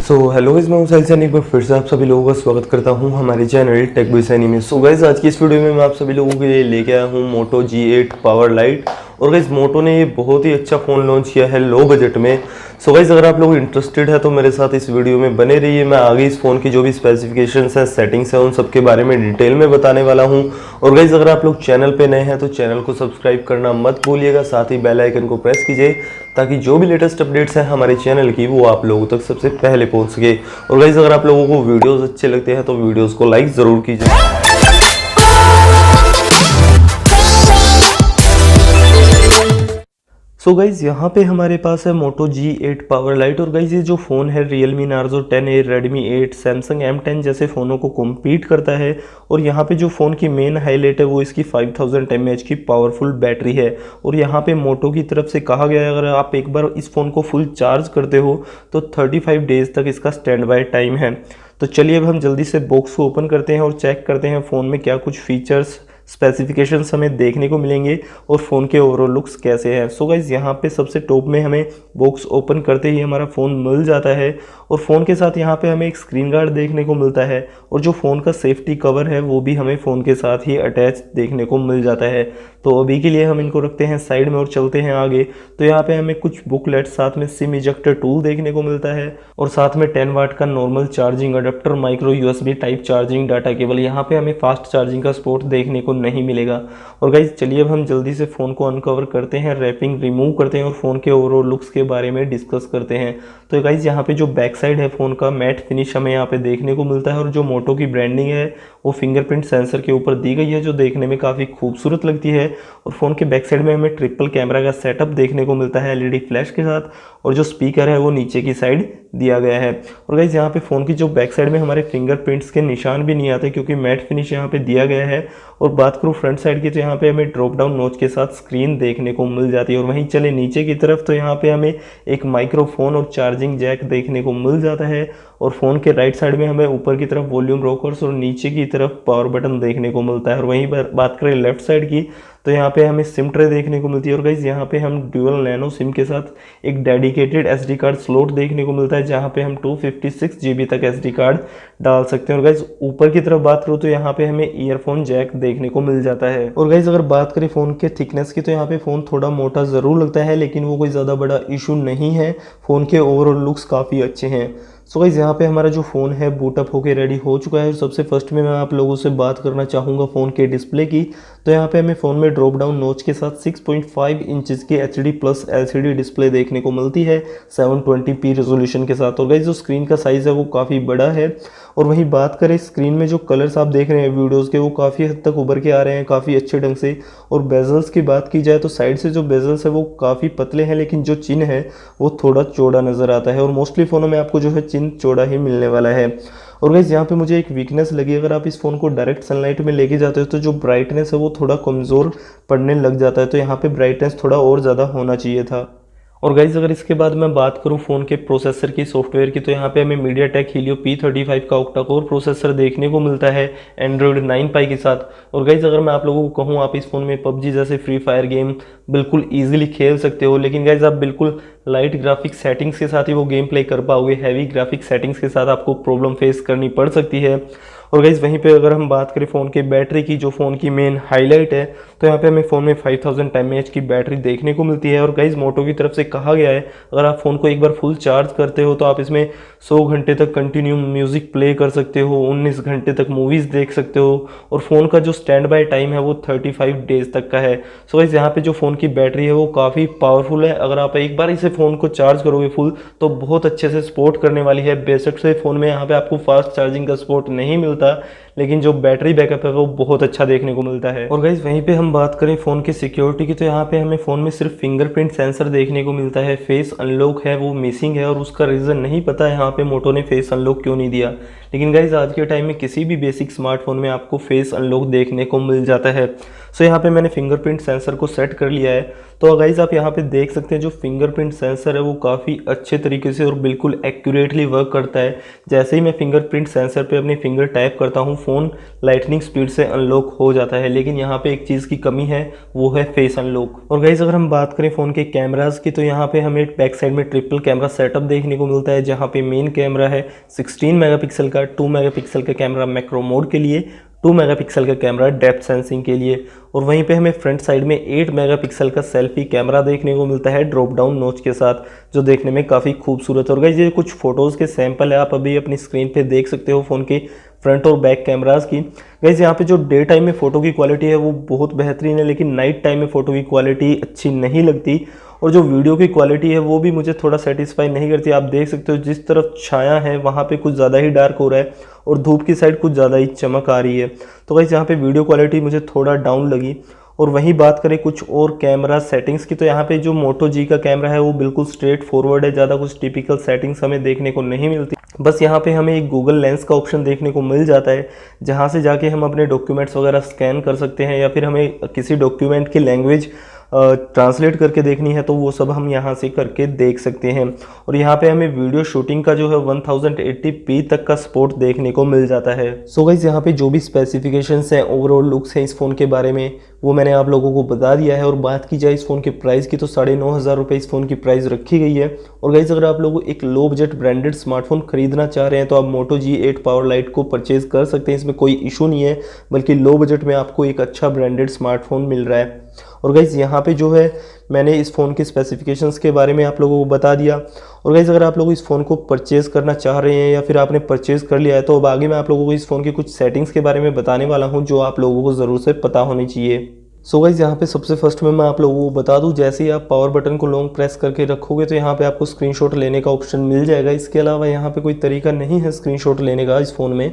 Hello guys, मैं हूं साहिल सैनी। एक बार फिर से आप सभी लोगों का स्वागत करता हूं हमारे चैनल टेक बाय सैनी में। सो गाइस, आज की इस वीडियो में मैं आप सभी लोगों के लिए लेके आया हूं मोटो G8 पावर लाइट। और गाइस, मोटो ने ये बहुत ही अच्छा फ़ोन लॉन्च किया है लो बजट में। सो गाइस, अगर आप लोग इंटरेस्टेड है तो मेरे साथ इस वीडियो में बने रहिए। मैं आगे इस फ़ोन की जो भी स्पेसिफिकेशंस हैं, सेटिंग्स हैं, उन सब के बारे में डिटेल में बताने वाला हूँ। और गाइस, अगर आप लोग चैनल पे नए हैं तो चैनल को सब्सक्राइब करना मत भूलिएगा, साथ ही बेल आइकन को प्रेस कीजिए ताकि जो भी लेटेस्ट अपडेट्स हैं हमारे चैनल की वो आप लोगों तक सबसे पहले पहुंच सके। और गाइस, अगर आप लोगों को वीडियोस अच्छे लगते हैं तो वीडियोस को लाइक ज़रूर कीजिए। सो गाइज़, यहाँ पे हमारे पास है मोटो G8 पावर लाइट। और गाइज़, ये जो फ़ोन है Realme Narzo 10A, Redmi 8, Samsung M10 जैसे फ़ोनों को कम्पीट करता है। और यहाँ पे जो फ़ोन की मेन हाईलाइट है वो इसकी 5000 mAh की पावरफुल बैटरी है। और यहाँ पे मोटो की तरफ से कहा गया है अगर आप एक बार इस फ़ोन को फुल चार्ज करते हो तो 35 डेज़ तक इसका स्टैंड बाय टाइम है। तो चलिए अब हम जल्दी से बॉक्स को ओपन करते हैं और चेक करते हैं फ़ोन में क्या कुछ फीचर्स स्पेसिफिकेशंस हमें देखने को मिलेंगे और फ़ोन के ओवरऑल लुक्स कैसे हैं। सो गाइज़, यहाँ पे सबसे टॉप में हमें बॉक्स ओपन करते ही हमारा फ़ोन मिल जाता है। और फ़ोन के साथ यहाँ पे हमें एक स्क्रीन गार्ड देखने को मिलता है। और जो फ़ोन का सेफ्टी कवर है वो भी हमें फ़ोन के साथ ही अटैच देखने को मिल जाता है। तो अभी के लिए हम इनको रखते हैं साइड में और चलते हैं आगे। तो यहाँ पे हमें कुछ बुकलेट, साथ में सिम इजेक्टर टूल देखने को मिलता है और साथ में 10 वाट का normal charging adapter, micro USB type charging data cable. यहाँ पे हमें फास्ट चार्जिंग का सपोर्ट देखने को नहीं मिलेगा। और गाइज, चलिए अब हम जल्दी से फ़ोन को अनकवर करते हैं, रैपिंग रिमूव करते हैं और फ़ोन के ओवरऑल लुक्स के बारे में डिस्कस करते हैं। तो गाइज, यहाँ पे जो बैक साइड है फ़ोन का मैट फिनिश हमें यहाँ पे देखने को मिलता है। और जो मोटो की ब्रांडिंग है वो फिंगरप्रिंट सेंसर के ऊपर दी गई है जो देखने में काफ़ी खूबसूरत लगती है। और फ़ोन के बैक साइड में हमें ट्रिपल कैमरा का सेटअप देखने को मिलता है LED फ्लैश के साथ। और जो स्पीकर है वो नीचे की साइड दिया गया है। और गाइज, यहाँ पे फ़ोन की जो बैक साइड में हमारे फिंगरप्रिंट्स के निशान भी नहीं आते क्योंकि मैट फिनिश यहाँ पे दिया गया है। और बात करूँ फ्रंट साइड की तो यहाँ पे हमें ड्रॉप डाउन नोच के साथ स्क्रीन देखने को मिल जाती है। और वहीं चले नीचे की तरफ तो यहाँ पे हमें एक माइक्रोफोन और चार्जिंग जैक देखने को मिल जाता है। और फ़ोन के राइट साइड में हमें ऊपर की तरफ वॉल्यूम रोकर्स और नीचे की तरफ पावर बटन देखने को मिलता है। और वहीं बात करें लेफ्ट साइड की तो यहाँ पे हमें सिम ट्रे देखने को मिलती है। और गाइज, यहाँ पे हम ड्यूअल नैनो सिम के साथ एक डेडिकेटेड SD कार्ड स्लॉट देखने को मिलता है जहाँ पे हम 256 GB तक SD कार्ड डाल सकते हैं। और गाइज, ऊपर की तरफ बात करूँ तो यहाँ पे हमें ईयरफोन जैक देखने को मिल जाता है। और गाइज, अगर बात करें फ़ोन के थिकनेस की तो यहाँ पे फ़ोन थोड़ा मोटा ज़रूर लगता है लेकिन वो कोई ज़्यादा बड़ा इशू नहीं है। फ़ोन के ओवरऑल लुक्स काफ़ी अच्छे हैं। सो गाइस, यहाँ पे हमारा जो फ़ोन है बूटअप होके रेडी हो चुका है। सबसे फर्स्ट में मैं आप लोगों से बात करना चाहूँगा फ़ोन के डिस्प्ले की। तो यहाँ पे हमें फ़ोन में ड्रॉप डाउन नोच के साथ 6.5 इंचज़ की HD+ LCD डिस्प्ले देखने को मिलती है 720p रेजोल्यूशन के साथ। और गाइस, जो स्क्रीन का साइज़ है वो काफ़ी बड़ा है। और वहीं बात करें स्क्रीन में जो कलर्स आप देख रहे हैं वीडियोज़ के वो काफ़ी हद तक उभर के आ रहे हैं काफ़ी अच्छे ढंग से। और बेजल्स की बात की जाए तो साइड से जो बेजल्स है वो काफ़ी पतले हैं लेकिन जो चिन है वो थोड़ा चौड़ा नज़र आता है। और मोस्टली फ़ोनों में आपको जो है चिन चौड़ा ही मिलने वाला है। और गाइस, यहाँ पे मुझे एक वीकनेस लगी, अगर आप इस फ़ोन को डायरेक्ट सनलाइट में लेके जाते हो तो जो ब्राइटनेस है वो थोड़ा कमज़ोर पड़ने लग जाता है। तो यहाँ पे ब्राइटनेस थोड़ा और ज़्यादा होना चाहिए था। और गाइज़, अगर इसके बाद मैं बात करूं फ़ोन के प्रोसेसर की, सॉफ्टवेयर की, तो यहाँ पे हमें MediaTek Helio P35 का ऑक्टा कोर प्रोसेसर देखने को मिलता है Android 9 Pie के साथ। और गाइज़, अगर मैं आप लोगों को कहूँ आप इस फ़ोन में PUBG जैसे फ्री फायर गेम बिल्कुल ईजिली खेल सकते हो। लेकिन गाइज़, आप बिल्कुल लाइट ग्राफिक सेटिंग्स के साथ ही वो गेम प्ले कर पाओगे। हैवी ग्राफिक सेटिंग्स के साथ आपको प्रॉब्लम फेस करनी पड़ सकती है। और गाइज़, वहीं पे अगर हम बात करें फ़ोन के बैटरी की, जो फ़ोन की मेन हाईलाइट है, तो यहाँ पे हमें फ़ोन में 5000 mAh की बैटरी देखने को मिलती है। और गाइज़, मोटो की तरफ से कहा गया है अगर आप फ़ोन को एक बार फुल चार्ज करते हो तो आप इसमें 100 घंटे तक कंटिन्यू म्यूज़िक प्ले कर सकते हो, 19 घंटे तक मूवीज़ देख सकते हो। और फ़ोन का जो स्टैंड बाय टाइम है वो 35 डेज़ तक का है। सो गाइज़, यहाँ पे जो फ़ोन की बैटरी है वो काफ़ी पावरफुल है। अगर आप एक बार इसे फ़ोन को चार्ज करोगे फुल तो बहुत अच्छे से सपोर्ट करने वाली है। बेशक से फ़ोन में यहाँ पे आपको फास्ट चार्जिंग का सपोर्ट नहीं मिलता लेकिन जो बैटरी बैकअप है वो बहुत अच्छा देखने को मिलता है। और गाइज़, वहीं पे हम बात करें फ़ोन की सिक्योरिटी की तो यहाँ पे हमें फ़ोन में सिर्फ फिंगरप्रिंट सेंसर देखने को मिलता है। फेस अनलॉक है वो मिसिंग है और उसका रीज़न नहीं पता है यहाँ पे मोटो ने फेस अनलॉक क्यों नहीं दिया। लेकिन गाइज़, आज के टाइम में किसी भी बेसिक स्मार्टफोन में आपको फेस अनलॉक देखने को मिल जाता है। सो यहाँ पे मैंने फिंगरप्रिंट सेंसर को सेट कर लिया है। तो गाइस आप यहाँ पे देख सकते हैं जो फिंगरप्रिंट सेंसर है वो काफ़ी अच्छे तरीके से और बिल्कुल एक्यूरेटली वर्क करता है। जैसे ही मैं फिंगरप्रिंट सेंसर पे अपनी फिंगर टैप करता हूँ फ़ोन लाइटनिंग स्पीड से अनलॉक हो जाता है। लेकिन यहाँ पे एक चीज़ की कमी है, वो है फेस अनलॉक। और गाइस अगर हम बात करें फ़ोन के कैमरास की, तो यहाँ पे हमें बैक साइड में ट्रिपल कैमरा सेटअप देखने को मिलता है, जहाँ पे मेन कैमरा है 16 मेगापिक्सल का, 2 मेगापिक्सल का कैमरा मैक्रो मोड के लिए, 2 मेगापिक्सल का कैमरा डेप्थ सेंसिंग के लिए, और वहीं पे हमें फ्रंट साइड में 8 मेगापिक्सल का सेल्फी कैमरा देखने को मिलता है ड्रॉप डाउन नोच के साथ, जो देखने में काफ़ी खूबसूरत है। और गाइस ये कुछ फोटोज़ के सैंपल है, आप अभी अपनी स्क्रीन पे देख सकते हो फ़ोन के फ्रंट और बैक कैमरास की। गाइस यहाँ पे जो डे टाइम में फ़ोटो की क्वालिटी है वो बहुत बेहतरीन है, लेकिन नाइट टाइम में फ़ोटो की क्वालिटी अच्छी नहीं लगती, और जो वीडियो की क्वालिटी है वो भी मुझे थोड़ा सेटिस्फाई नहीं करती। आप देख सकते हो जिस तरफ छाया है वहाँ पे कुछ ज़्यादा ही डार्क हो रहा है और धूप की साइड कुछ ज़्यादा ही चमक आ रही है। तो गाइस यहाँ पे वीडियो क्वालिटी मुझे थोड़ा डाउन लगी। और वहीं बात करें कुछ और कैमरा सेटिंग्स की, तो यहाँ पे जो मोटो जी का कैमरा है वो बिल्कुल स्ट्रेट फॉरवर्ड है, ज़्यादा कुछ टिपिकल सेटिंग्स हमें देखने को नहीं मिलती। बस यहाँ पे हमें एक गूगल लेंस का ऑप्शन देखने को मिल जाता है, जहाँ से जाके हम अपने डॉक्यूमेंट्स वगैरह स्कैन कर सकते हैं, या फिर हमें किसी डॉक्यूमेंट की लैंग्वेज ट्रांसलेट करके देखनी है तो वो सब हम यहाँ से करके देख सकते हैं। और यहाँ पे हमें वीडियो शूटिंग का जो है 1080p तक का सपोर्ट देखने को मिल जाता है। सो गाइस यहाँ पे जो भी स्पेसिफिकेशंस हैं, ओवरऑल लुक्स हैं इस फ़ोन के बारे में, वो मैंने आप लोगों को बता दिया है। और बात की जाए इस फ़ोन के प्राइस की, तो 9,500 रुपये इस फ़ोन की प्राइस रखी गई है। और गाइस अगर आप लोग एक लो बजट ब्रांडेड स्मार्टफोन खरीदना चाह रहे हैं तो आप मोटो G8 पावर लाइट को परचेज कर सकते हैं, इसमें कोई इशू नहीं है, बल्कि लो बजट में आपको एक अच्छा ब्रांडेड स्मार्टफोन मिल रहा है। और गाइज़ यहाँ पे जो है मैंने इस फ़ोन की स्पेसिफिकेशंस के बारे में आप लोगों को बता दिया। और गाइज़ अगर आप लोग इस फ़ोन को परचेज़ करना चाह रहे हैं या फिर आपने परचेज़ कर लिया है, तो अब आगे मैं आप लोगों को इस फ़ोन की कुछ सेटिंग्स के बारे में बताने वाला हूँ जो आप लोगों को ज़रूर से पता होनी चाहिए। सो गाइज़ यहाँ पे सबसे फर्स्ट में मैं आप लोगों को बता दूँ, जैसे ही आप पावर बटन को लॉन्ग प्रेस करके रखोगे तो यहाँ पे आपको स्क्रीनशॉट लेने का ऑप्शन मिल जाएगा। इसके अलावा यहाँ पे कोई तरीका नहीं है स्क्रीनशॉट लेने का इस फ़ोन में।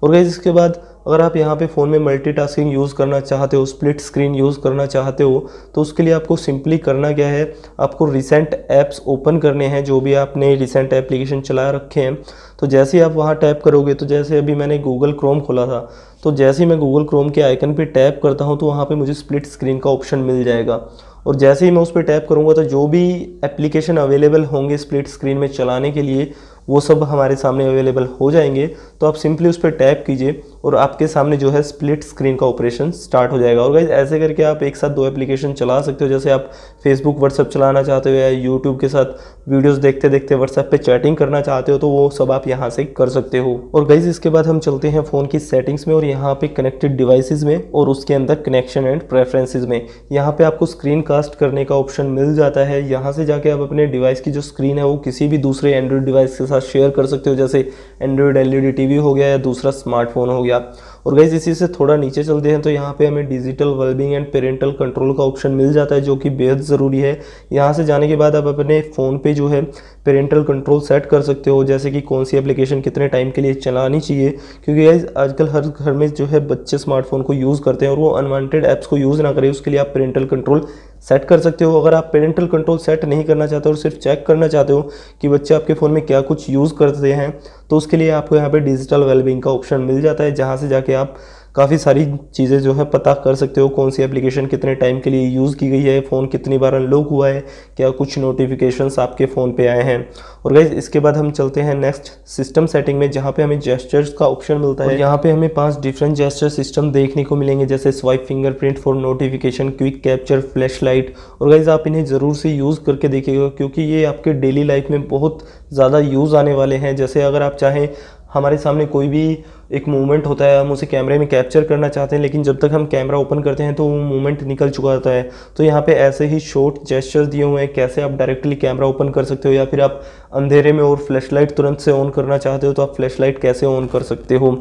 और गाइज़ इसके बाद अगर आप यहाँ पे फ़ोन में मल्टीटास्किंग यूज़ करना चाहते हो, स्प्लिट स्क्रीन यूज़ करना चाहते हो, तो उसके लिए आपको सिंपली करना क्या है, आपको रिसेंट ऐप्स ओपन करने हैं, जो भी आपने रिसेंट एप्लीकेशन चला रखे हैं। तो जैसे ही आप वहाँ टैप करोगे, तो जैसे अभी मैंने गूगल क्रोम खोला था, तो जैसे ही मैं गूगल क्रोम के आइकन पे टैप करता हूँ तो वहाँ पे मुझे स्प्लिट स्क्रीन का ऑप्शन मिल जाएगा। और जैसे ही मैं उस पर टैप करूँगा तो जो भी एप्लीकेशन अवेलेबल होंगे स्प्लिट स्क्रीन में चलाने के लिए, वो सब हमारे सामने अवेलेबल हो जाएंगे। तो आप सिंपली उस पर टैप कीजिए और आपके सामने जो है स्प्लिट स्क्रीन का ऑपरेशन स्टार्ट हो जाएगा। और गाइस ऐसे करके आप एक साथ 2 एप्लीकेशन चला सकते हो। जैसे आप फेसबुक व्हाट्सएप चलाना चाहते हो या यूट्यूब के साथ वीडियोस देखते देखते व्हाट्सएप पे चैटिंग करना चाहते हो, तो वो सब आप यहाँ से कर सकते हो। और गाइस इसके बाद हम चलते हैं फ़ोन की सेटिंग्स में और यहाँ पे कनेक्टेड डिवाइसेस में और उसके अंदर कनेक्शन एंड प्रेफरेंसेज में यहाँ पे आपको स्क्रीन कास्ट करने का ऑप्शन मिल जाता है। यहाँ से जाके आप अपने डिवाइस की जो स्क्रीन है वो किसी भी दूसरे एंड्रॉइड डिवाइस के साथ शेयर कर सकते हो, जैसे एंड्रॉइड LED टीवी हो गया या दूसरा स्मार्टफोन हो गया। और गाइस इसी से थोड़ा नीचे चलते हैं तो यहाँ पे हमें digital wellbeing and parental control का ऑप्शन मिल जाता है, जो कि बेहद ज़रूरी है। यहाँ से जाने के बाद आप अपने फ़ोन पे जो है पेरेंटल कंट्रोल सेट कर सकते हो, जैसे कि कौन सी एप्लीकेशन कितने टाइम के लिए चलानी चाहिए, क्योंकि गाइस आजकल हर घर में जो है बच्चे स्मार्टफोन को यूज़ करते हैं और वो अनवांटेड ऐप्स को यूज़ ना करें, उसके लिए आप पेरेंटल कंट्रोल सेट कर सकते हो। अगर आप पेरेंटल कंट्रोल सेट नहीं करना चाहते और सिर्फ चेक करना चाहते हो कि बच्चे आपके फ़ोन में क्या कुछ यूज़ करते हैं, तो उसके लिए आपको यहाँ पे डिजिटल वेलबींग का ऑप्शन मिल जाता है, जहाँ से जाके आप काफ़ी सारी चीज़ें जो है पता कर सकते हो, कौन सी एप्लीकेशन कितने टाइम के लिए यूज़ की गई है, फ़ोन कितनी बार अनलॉक हुआ है, क्या कुछ नोटिफिकेशंस आपके फ़ोन पे आए हैं। और गाइस इसके बाद हम चलते हैं नेक्स्ट सिस्टम सेटिंग में, जहाँ पे हमें जेस्चर्स का ऑप्शन मिलता है। यहाँ पे हमें 5 डिफरेंट जेस्चर सिस्टम देखने को मिलेंगे, जैसे swipe, fingerprint for notification, quick capture, flash light. और गाइस आप इन्हें ज़रूर से यूज़ करके देखिएगा, क्योंकि ये आपके डेली लाइफ में बहुत ज़्यादा यूज़ आने वाले हैं। जैसे अगर आप चाहें, हमारे सामने कोई भी एक मूवमेंट होता है, हम उसे कैमरे में कैप्चर करना चाहते हैं, लेकिन जब तक हम कैमरा ओपन करते हैं तो वो मूवमेंट निकल चुका होता है। तो यहाँ पे ऐसे ही शॉर्ट जेस्चर्स दिए हुए हैं, कैसे आप डायरेक्टली कैमरा ओपन कर सकते हो, या फिर आप अंधेरे में और फ्लैशलाइट तुरंत से ऑन करना चाहते हो तो आप फ्लैशलाइट कैसे ऑन कर सकते हो।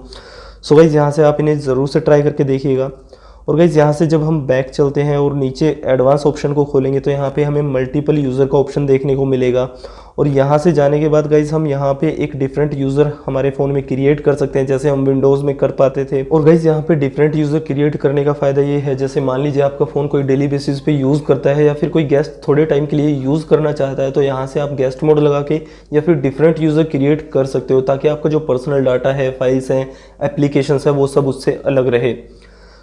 सो गाइस यहाँ से आप इन्हें ज़रूर से ट्राई करके देखिएगा। और गाइस यहाँ से जब हम बैक चलते हैं और नीचे एडवांस ऑप्शन को खोलेंगे तो यहाँ पे हमें मल्टीपल यूज़र का ऑप्शन देखने को मिलेगा। और यहाँ से जाने के बाद गाइस हम यहाँ पे एक डिफरेंट यूज़र हमारे फ़ोन में क्रिएट कर सकते हैं, जैसे हम विंडोज़ में कर पाते थे। और गाइस यहाँ पे डिफरेंट यूज़र क्रिएट करने का फ़ायदा ये है, जैसे मान लीजिए आपका फ़ोन कोई डेली बेसिस पे यूज़ करता है या फिर कोई गेस्ट थोड़े टाइम के लिए यूज़ करना चाहता है, तो यहाँ से आप गेस्ट मोड लगा के या फिर डिफरेंट यूज़र क्रिएट कर सकते हो, ताकि आपका जो पर्सनल डाटा है, फाइल्स हैं, एप्लीकेशंस है, वो सब उससे अलग रहे।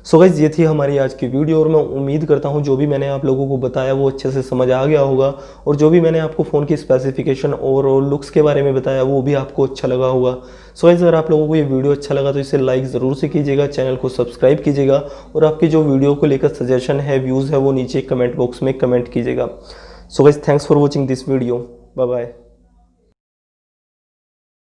सो गाइस ये थी हमारी आज की वीडियो और मैं उम्मीद करता हूँ जो भी मैंने आप लोगों को बताया वो अच्छे से समझ आ गया होगा और जो भी मैंने आपको फ़ोन की स्पेसिफिकेशन और लुक्स के बारे में बताया वो भी आपको अच्छा लगा होगा। सो गाइस अगर आप लोगों को ये वीडियो अच्छा लगा तो इसे लाइक ज़रूर से कीजिएगा, चैनल को सब्सक्राइब कीजिएगा और आपकी जो वीडियो को लेकर सजेशन है, व्यूज़ है वो नीचे कमेंट बॉक्स में कमेंट कीजिएगा। So guys thanks for watching this video, bye bye.